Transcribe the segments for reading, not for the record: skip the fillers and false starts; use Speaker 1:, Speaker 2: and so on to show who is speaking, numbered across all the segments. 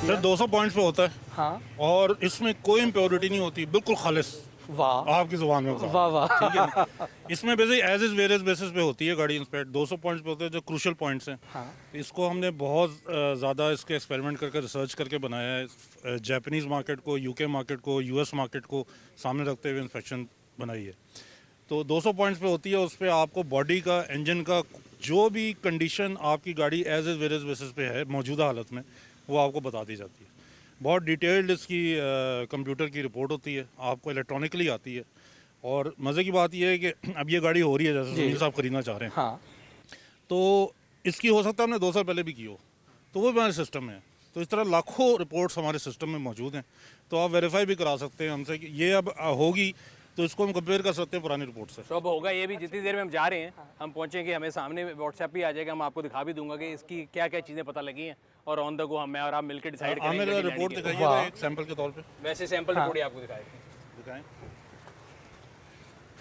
Speaker 1: Sir 200 points पे होता है।
Speaker 2: हाँ।
Speaker 1: और इसमें कोई इम्प्योरिटी नहीं होती, बिल्कुल खालिस।
Speaker 2: वाह
Speaker 1: आपकी जुबान में बता।
Speaker 2: वाह वाह।
Speaker 1: ठीक है ना? इसमें basic age is various basis पे होती है गाड़ी इंस्पेक्ट। 200 पॉइंट्स पे होते हैं जो क्रूशल पॉइंट्स हैं।
Speaker 2: हाँ।
Speaker 1: इसको हमने बहुत ज़्यादा इसके एक्सपेरिमेंट करके रिसर्च करके बनाया है। जापानीज़ मार्केट को, यूके मार्केट को, यूएस मार्केट को सामने रखते हुए इंस्पेक्शन बनाई है। तो 200 पॉइंट्स पे होती है। उस पर आपको बॉडी का, इंजन का जो भी कंडीशन आपकी गाड़ी एज इज वेरियस बेसिस पे है मौजूदा हालत में, वो आपको बता दी जाती है। बहुत डिटेल्ड इसकी कंप्यूटर की रिपोर्ट होती है, आपको इलेक्ट्रॉनिकली आती है। और मज़े की बात यह है कि अब ये गाड़ी हो रही है, जैसे सुनील साहब खरीदना चाह रहे हैं।
Speaker 2: हाँ।
Speaker 1: तो इसकी हो सकता है हमने 2 साल पहले भी की हो, तो वो भी हमारे सिस्टम में है। तो इस तरह लाखों रिपोर्ट्स हमारे सिस्टम में मौजूद हैं। तो आप वेरीफाई भी करा सकते हैं हमसे कि ये अब होगी, तो इसको हम कंपेयर कर सकते हैं पुरानी रिपोर्ट से।
Speaker 3: तो अब होगा ये भी, जितनी देर में हम जा रहे हैं हम पहुंचेंगे, हमें सामने व्हाट्सएप भी आ जाएगा, हम आपको दिखा भी दूंगा कि इसकी क्या क्या चीज़ें पता लगी हैं, और ऑन द गो हमें और आप मिलकर डिसाइड
Speaker 1: हमें
Speaker 3: करेंगे।
Speaker 1: रिपोर्ट दिखाइएगा एक सैंपल के तौर पे।
Speaker 3: वैसे सैंपल रिपोर्ट ही आपको दिखाएंगे।
Speaker 1: दिखाएं।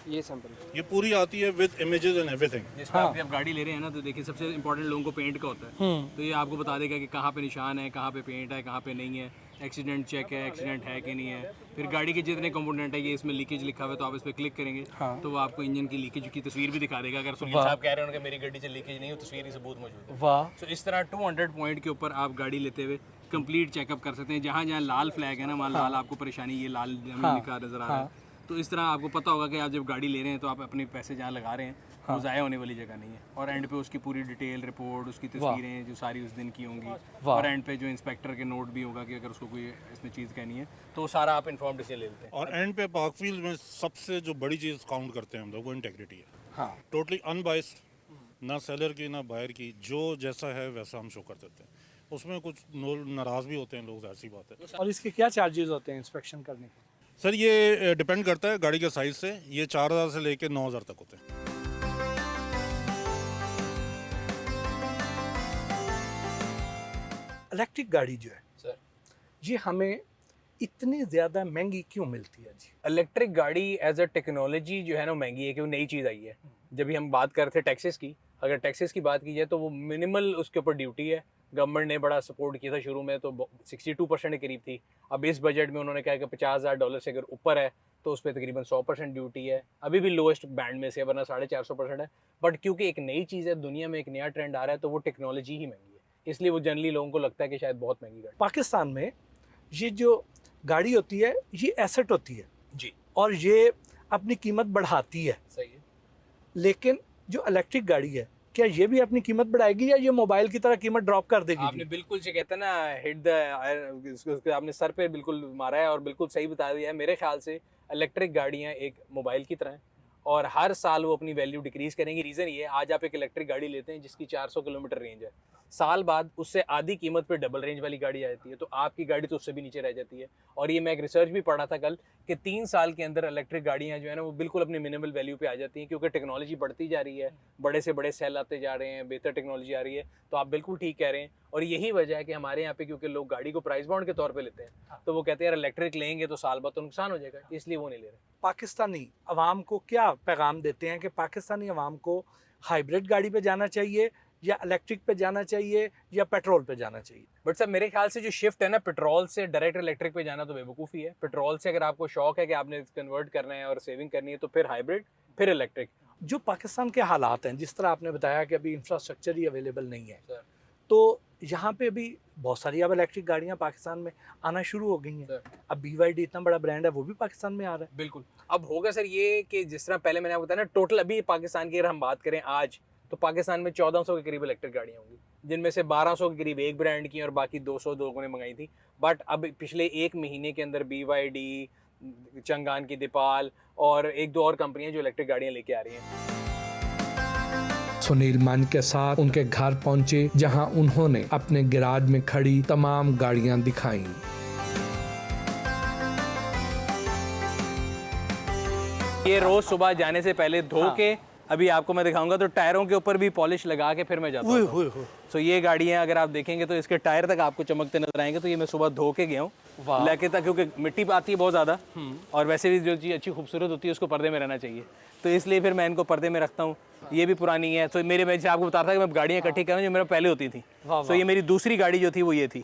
Speaker 2: ये सैंपल
Speaker 1: ये पूरी आती है विद इमेजेस एंड एवरीथिंग।
Speaker 3: जिसमें आप जब गाड़ी ले रहे हैं ना, तो देखिए सबसे इंपॉर्टेंट लोगों को पेंट का होता है। तो ये आपको बता देगा कि कहाँ पे निशान है, कहाँ पे पेंट है, कहाँ पे नहीं है, एक्सीडेंट चेक है, एक्सीडेंट है कि नहीं है। फिर गाड़ी के जितने कंपोनेंट है, ये इसमें लीकेज लिखा हुआ है, तो आप इस पर क्लिक करेंगे तो वो आपको इंजन की लीकेज की तस्वीर भी दिखा देगा। अगर सुनील साहब कह रहे हैं कि मेरी गाड़ी से लीकेज नहीं हो, तस्वीर ही सबूत मौजूद है।
Speaker 2: वाह।
Speaker 3: तो इस तरह 200 पॉइंट के ऊपर आप गाड़ी लेते हुए कंप्लीट चेकअप कर सकते हैं। जहाँ जहाँ लाल फ्लैग है ना, वहाँ लाल आपको परेशानी, ये लाल लिखा नजर आ रहा है। तो इस तरह आपको पता होगा कि आप जब गाड़ी ले रहे हैं तो आप अपने पैसे जहाँ लगा रहे हैं वो ज़ाया होने वाली जगह नहीं है। और एंड पे उसकी पूरी डिटेल रिपोर्ट, उसकी तस्वीरें जो सारी उस दिन की होंगी, और एंड पे जो इंस्पेक्टर के नोट भी होगा कि अगर उसको कोई इसमें चीज़ कहनी है, तो सारा आप इन्फॉर्म डिसीजन ले लेते हैं।
Speaker 1: और एंड पे पार्कफील्ड में सबसे जो बड़ी चीज़ काउंट करते हैं हम लोग, वो इंटेग्रिटी है।
Speaker 2: हाँ।
Speaker 1: टोटली अनबाइस्ड, ना सेलर की ना बायर की, जो जैसा है वैसा हम शो कर देते हैं। उसमें कुछ नाराज़ भी होते हैं लोग, ऐसी बात है।
Speaker 2: और इसके क्या चार्जेस होते हैं इंस्पेक्शन करने के?
Speaker 1: सर ये डिपेंड करता है गाड़ी के साइज से। ये 4000 से लेके 9000 तक होते हैं।
Speaker 2: इलेक्ट्रिक गाड़ी जो है
Speaker 3: सर,
Speaker 2: ये हमें इतनी ज़्यादा महंगी क्यों मिलती है जी?
Speaker 3: इलेक्ट्रिक गाड़ी एज अ टेक्नोलॉजी जो है ना महंगी है, क्योंकि नई चीज़ आई है। जब भी हम बात कर रहे थे टैक्सेस की, अगर टैक्सेस की बात की जाए तो वो मिनिमल उसके ऊपर ड्यूटी है। गवर्नमेंट ने बड़ा सपोर्ट किया था शुरू में, तो 62% के करीब थी। अब इस बजट में उन्होंने कहा कि $50,000 से अगर ऊपर है तो उस पर तकरीबन 100% ड्यूटी है। अभी भी लोएस्ट बैंड में से, वरना 450% है। बट क्योंकि एक नई चीज़ है, दुनिया में एक नया ट्रेंड आ रहा है, तो वो टेक्नोलॉजी ही महंगी है, इसलिए वो जनरली लोगों को लगता है कि शायद बहुत महंगी गाड़ी।
Speaker 2: पाकिस्तान में ये जो गाड़ी होती है ये एसेट होती है
Speaker 3: जी,
Speaker 2: और ये अपनी कीमत बढ़ाती है।
Speaker 3: सही है।
Speaker 2: लेकिन जो इलेक्ट्रिक गाड़ी है, क्या ये भी अपनी कीमत बढ़ाएगी या ये मोबाइल की तरह कीमत ड्रॉप कर देगी?
Speaker 3: आपने बिल्कुल से कहते हैं ना, हिट द आपने सर पे बिल्कुल मारा है और बिल्कुल सही बता दिया है। मेरे ख्याल से इलेक्ट्रिक गाड़ियां एक मोबाइल की तरह हैं और हर साल वो अपनी वैल्यू डिक्रीज करेंगी। रीज़न ये है, आज आप एक इलेक्ट्रिक गाड़ी लेते हैं जिसकी 400 किलोमीटर रेंज है, साल बाद उससे आधी कीमत पे डबल रेंज वाली गाड़ी आ जाती है, तो आपकी गाड़ी तो उससे भी नीचे रह जाती है। और ये मैं एक रिसर्च भी पढ़ा था कल कि 3 साल के अंदर इलेक्ट्रिक गाड़ियाँ जो है ना वो बिल्कुल अपनी मिनिमल वैल्यू पे आ जाती हैं, क्योंकि टेक्नोलॉजी बढ़ती जा रही है, बड़े से बड़े सेल आते जा रहे हैं, बेहतर टेक्नोलॉजी आ रही है। तो आप बिल्कुल ठीक कह रहे हैं। और यही वजह है कि हमारे यहाँ पे क्योंकि लोग गाड़ी को प्राइस बाउंड के तौर पर लेते हैं, तो वो कहते हैं यार इलेक्ट्रिक लेंगे तो साल बाद तो नुकसान हो जाएगा, इसलिए वो नहीं ले रहे।
Speaker 2: पाकिस्तानी अवाम को क्या पैगाम देते हैं कि पाकिस्तानी अवाम को हाइब्रिड गाड़ी पे जाना चाहिए या इलेक्ट्रिक पे जाना चाहिए या पेट्रोल पे जाना चाहिए?
Speaker 3: बट सर मेरे ख्याल से जो शिफ्ट है ना पेट्रोल से डायरेक्ट इलेक्ट्रिक पे जाना तो बेवकूफ़ी है। पेट्रोल से अगर आपको शौक है कि आपने कन्वर्ट करना है और सेविंग करनी है, तो फिर हाइब्रिड, फिर इलेक्ट्रिक।
Speaker 2: जो पाकिस्तान के हालात हैं, जिस तरह आपने बताया कि अभी इंफ्रास्ट्रक्चर ही अवेलेबल नहीं है,
Speaker 3: सर,
Speaker 2: तो यहाँ पे अभी बहुत सारी अब इलेक्ट्रिक गाड़ियाँ पाकिस्तान में आना शुरू हो गई हैं।
Speaker 3: सर,
Speaker 2: अब BYD इतना बड़ा ब्रांड है, वो भी पाकिस्तान में आ रहा है।
Speaker 3: बिल्कुल। अब होगा सर ये कि जिस तरह पहले मैंने आपको बताया ना, टोटल अभी पाकिस्तान की अगर हम बात करें आज, तो पाकिस्तान में 1400 के करीब इलेक्ट्रिक गाड़ियाँ होंगी, जिनमें से 1200 के करीब एक ब्रांड की और बाकी 200 लोगों ने मंगाई थी। बट अब पिछले 1 महीने के अंदर BYD, चंगान की दीपाल और 1-2 और कंपनियां जो इलेक्ट्रिक गाड़ियां लेके आ रही हैं।
Speaker 4: सुनील मान के साथ उनके घर पहुंचे, जहां उन्होंने अपने गैराज में खड़ी तमाम गाड़ियां दिखाईं।
Speaker 3: ये रोज सुबह जाने से पहले धो के, अभी आपको मैं दिखाऊंगा, तो टायरों के ऊपर भी पॉलिश लगा के फिर मैं जाता हूँ। सो ये गाड़ियाँ अगर आप देखेंगे तो इसके टायर तक आपको चमकते नजर आएंगे। तो ये मैं सुबह धो के गया हूँ
Speaker 2: वाह।
Speaker 3: लेके तक, क्योंकि मिट्टी आती है बहुत ज़्यादा और वैसे भी जो चीज़ अच्छी खूबसूरत होती है उसको पर्दे में रहना चाहिए, तो इसलिए फिर मैं इनको पर्दे में रखता हूँ। ये भी पुरानी है, तो मेरे, मैं आपको बता रहा था कि मैं गाड़ियाँ इकट्ठी कर रहा हूँ जो मेरे पहले होती थी। तो ये मेरी दूसरी गाड़ी जो थी वो ये थी,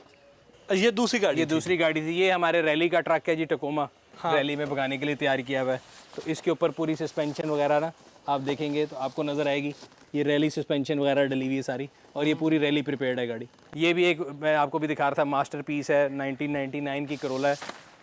Speaker 2: ये दूसरी गाड़ी
Speaker 3: ये दूसरी गाड़ी थी। ये हमारे रैली का ट्रक है जी, टकोमा, रैली में भगाने के लिए तैयार किया हुआ है। तो इसके ऊपर पूरी सस्पेंशन वगैरह ना आप देखेंगे तो आपको नज़र आएगी, ये रैली सस्पेंशन वगैरह डली हुई है सारी, और ये पूरी रैली प्रिपेयर्ड है गाड़ी। ये भी एक मैं आपको भी दिखा रहा था, मास्टर पीस है, 1999 की करोला है,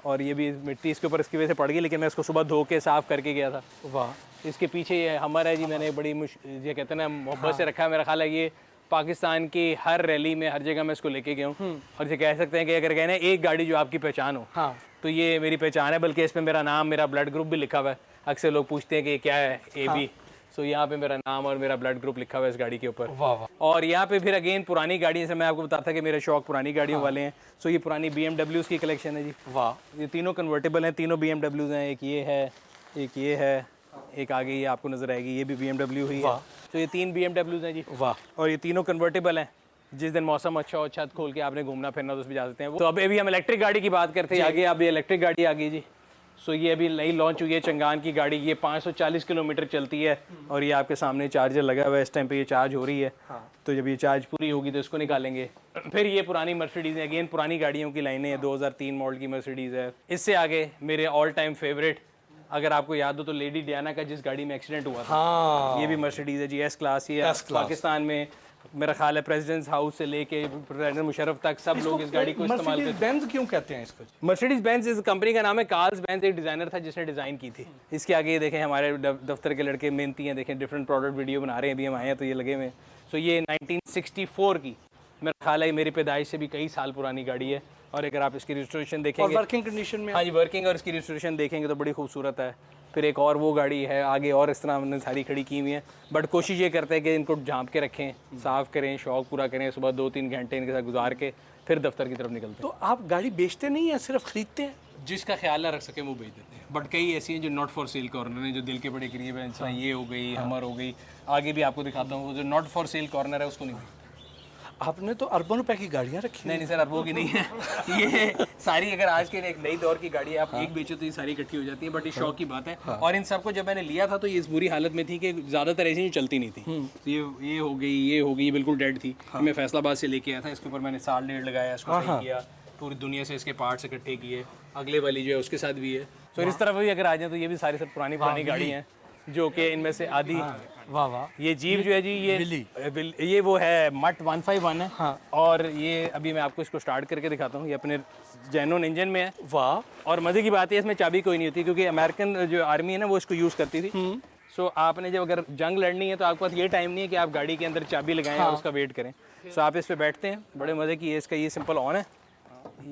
Speaker 3: और ये भी मिट्टी इसके ऊपर इसकी वजह से पड़ गई, लेकिन मैं इसको सुबह धो के साफ़ करके गया था।
Speaker 2: वाह।
Speaker 3: इसके पीछे ये हमर है जी, मैंने बड़ी ये कहते हैं ना मोहब्बत से रखा है। मेरा ख्याल है ये पाकिस्तान की हर रैली में हर जगह मैं इसको लेके गया हूँ, और ये कह सकते हैं कि अगर कहना एक गाड़ी जो आपकी पहचान हो,
Speaker 2: हाँ,
Speaker 3: तो ये मेरी पहचान है। बल्कि इसमें मेरा नाम, मेरा ब्लड ग्रुप भी लिखा हुआ है। अक्सर लोग पूछते हैं कि क्या है AB, सो यहाँ पे मेरा नाम और मेरा ब्लड ग्रुप लिखा हुआ है इस गाड़ी के ऊपर।
Speaker 2: वाह वाह।
Speaker 3: और यहाँ पे फिर अगेन पुरानी गाड़ी, जैसे मैं आपको बताता था कि मेरे शौक पुरानी गाड़ियों वाले हैं, सो ये पुरानी BMWs की कलेक्शन है जी।
Speaker 2: वाह।
Speaker 3: ये तीनों कन्वर्टेबल हैं, तीनों BMWs हैं। एक ये है, एक ये है, एक आगे ये आपको नजर आएगी, ये भी BMW ही है। तो ये 3 BMWs हैं जी।
Speaker 2: वाह।
Speaker 3: और ये तीनों कन्वर्टेबल हैं। जिस दिन मौसम अच्छा हो, छत खोल के आपने घूमना फिरना तो उस पर जा सकते हैं। तो अभी हम इलेक्ट्रिक गाड़ी की बात करते हैं आगे। अभी इलेक्ट्रिक गाड़ी आ गई जी। सो ये अभी नई लॉन्च हुई है चंगान की गाड़ी। ये 540 किलोमीटर चलती है, और ये आपके सामने चार्जर लगा हुआ है। इस टाइम पे ये चार्ज हो रही है। तो जब ये चार्ज पूरी होगी तो इसको निकालेंगे। फिर ये पुरानी मर्सिडीज़ है, अगेन पुरानी गाड़ियों की लाइनें हैं। 2003 मॉडल की मर्सिडीज़ है। इससे आगे मेरे ऑल टाइम फेवरेट, अगर आपको याद हो तो लेडी डियाना का जिस गाड़ी में एक्सीडेंट हुआ था,
Speaker 2: हाँ,
Speaker 3: ये भी मर्सिडीज़ है जी, S क्लास। ये पाकिस्तान में मेरा ख्याल है प्रेसिडेंट्स हाउस से लेके प्रेसिडेंट मुशर्रफ तक सब लोग इस गाड़ी को इस्तेमाल करते हैं।
Speaker 2: बेंज क्यों कहते हैं इसको?
Speaker 3: मर्सिडीज बेंज इस कंपनी का नाम है। कार्ल्स बेंज एक डिज़ाइनर था जिसने डिज़ाइन की थी। इसके आगे ये देखें हमारे दफ्तर के लड़के मेहनती हैं, देखें डिफरेंट प्रोडक्ट वीडियो बना रहे हैं। अभी हम आए हैं तो ये लगे हुए हैं। सो ये 1964 की, मेरा ख्याल है मेरी पैदाइश से भी कई साल पुरानी गाड़ी है। और अगर आप इसकी रजिस्ट्रेशन देखेंगे,
Speaker 2: वर्किंग कंडीशन में,
Speaker 3: हाँ जी, वर्किंग, और इसकी रजिस्ट्रेशन देखेंगे तो बड़ी खूबसूरत है। फिर एक और वो गाड़ी है आगे, और इस तरह हमने सारी खड़ी की हुई है। बट कोशिश ये करते हैं कि इनको झांप के रखें, साफ़ करें, शौक पूरा करें। सुबह 2-3 घंटे इनके साथ गुजार के फिर दफ्तर की तरफ निकलते हैं।
Speaker 2: तो आप गाड़ी बेचते नहीं है, सिर्फ खरीदते हैं?
Speaker 3: जिसका ख्याल ना रख सके वो बेच देते हैं। बट कई ऐसी हैं जो नॉट फॉर सेल कॉर्नर हैं, जो दिल के बड़े करीब है। इंसान ये हो गई, हमर हो गई, आगे भी आपको दिखाता हूँ। वो जो नॉट फॉर सेल कॉर्नर है उसको नहीं बेचते।
Speaker 2: आपने तो अरबों रुपए की गाड़ियाँ रखी।
Speaker 3: नहीं सर, अरबों की नहीं है ये सारी। अगर आज के एक नई दौर की गाड़ी है, आप एक बेचो तो ये सारी इकट्ठी हो जाती है। बट ये शौक की बात है। और इन सबको जब मैंने लिया था तो ये इस बुरी हालत में थी कि ज़्यादातर ऐसी चलती नहीं थी। तो ये हो गई, ये हो गई, ये बिल्कुल डेड थी। मैं फैसलाबाद से लेके आया था। इसके ऊपर मैंने 1.5 साल लगाया, इसको सही किया, पूरी दुनिया से इसके पार्ट्स इकट्ठे किए। अगले वाली जो है उसके साथ भी है। तो इस तरफ भी अगर आ जाए तो ये भी सारी सब पुरानी गाड़ी हैं, जो कि इनमें से आधी।
Speaker 2: वाह वाह।
Speaker 3: ये जीप जो है जी, ये वो है मट 151 है। हाँ। और ये अभी मैं आपको इसको स्टार्ट करके दिखाता हूँ। ये अपने जेनोन इंजन में है।
Speaker 2: वाह।
Speaker 3: और मज़े की बात है इसमें चाबी कोई नहीं होती, क्योंकि अमेरिकन जो आर्मी है ना वो इसको यूज़ करती थी। सो आपने जब अगर जंग लड़नी है तो आपके पास ये टाइम नहीं है कि आप गाड़ी के अंदर चाबी लगाएं और उसका वेट करें। सो आप इस पर बैठते हैं, बड़े मज़े की। इसका ये सिंपल ऑन है,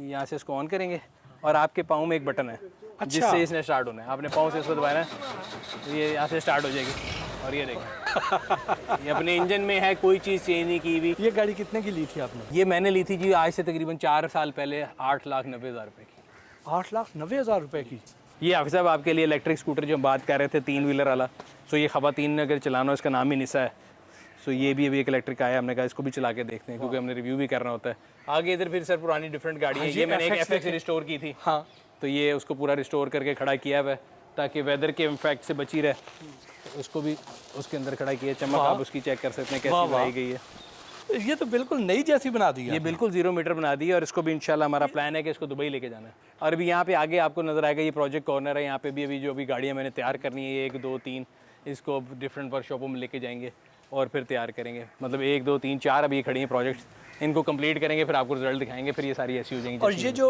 Speaker 3: यहाँ से इसको ऑन करेंगे और आपके पाँव में एक बटन है जिससे इसने स्टार्ट होना है। आपने पाँव से इसको दबाना है तो ये यहाँ से स्टार्ट हो जाएगी। और ये देखें ये अपने इंजन में है, कोई चीज़ चेंज नहीं की हुई।
Speaker 2: ये गाड़ी कितने की ली थी आपने?
Speaker 3: ये मैंने ली थी जी आज से तकरीबन 4 साल पहले, 8,90,000 रुपये की।
Speaker 2: 8,90,000 रुपए की?
Speaker 3: ये हाफिज़ साहब आपके लिए इलेक्ट्रिक स्कूटर जो हम बात कर रहे थे, 3 व्हीलर वाला। सो ये ख़वातीन ने अगर चलाना हो, इसका नाम ही निसा है। सो ये भी अभी एक इलेक्ट्रिक आया, हमने कहा इसको भी चला के देखते हैं, क्योंकि हमने रिव्यू भी करना होता है। आगे इधर फिर सर पुरानी डिफरेंट गाड़ी है। ये मैंने एक FX रिस्टोर की थी।
Speaker 2: हाँ।
Speaker 3: तो ये उसको पूरा रिस्टोर करके खड़ा किया हुआ है ताकि वेदर के इम्फेक्ट से बची रहे। तो उसको भी उसके अंदर खड़ा किया। चमक आप उसकी चेक कर सकते हैं कैसी बनाई गई है।
Speaker 2: ये तो बिल्कुल नई जैसी बना दी है।
Speaker 3: ये बिल्कुल 0 मीटर बना दी है। और इसको भी इंशाल्लाह हमारा प्लान है कि इसको दुबई लेके जाना है। और अभी यहाँ पे आगे आपको नजर आएगा ये प्रोजेक्ट कॉर्नर है। यहाँ पे भी अभी जो गाड़ियाँ मैंने तैयार करनी है 1, 2, 3, इसको डिफरेंट वर्कशॉपों में लेके जाएंगे और फिर तैयार करेंगे। मतलब 1, 2, 3, 4 अभी खड़ी हैं प्रोजेक्ट्स, इनको कंप्लीट करेंगे, फिर आपको रिजल्ट दिखाएंगे, फिर ये सारी ऐसी हो जाएंगी।
Speaker 2: और ये जो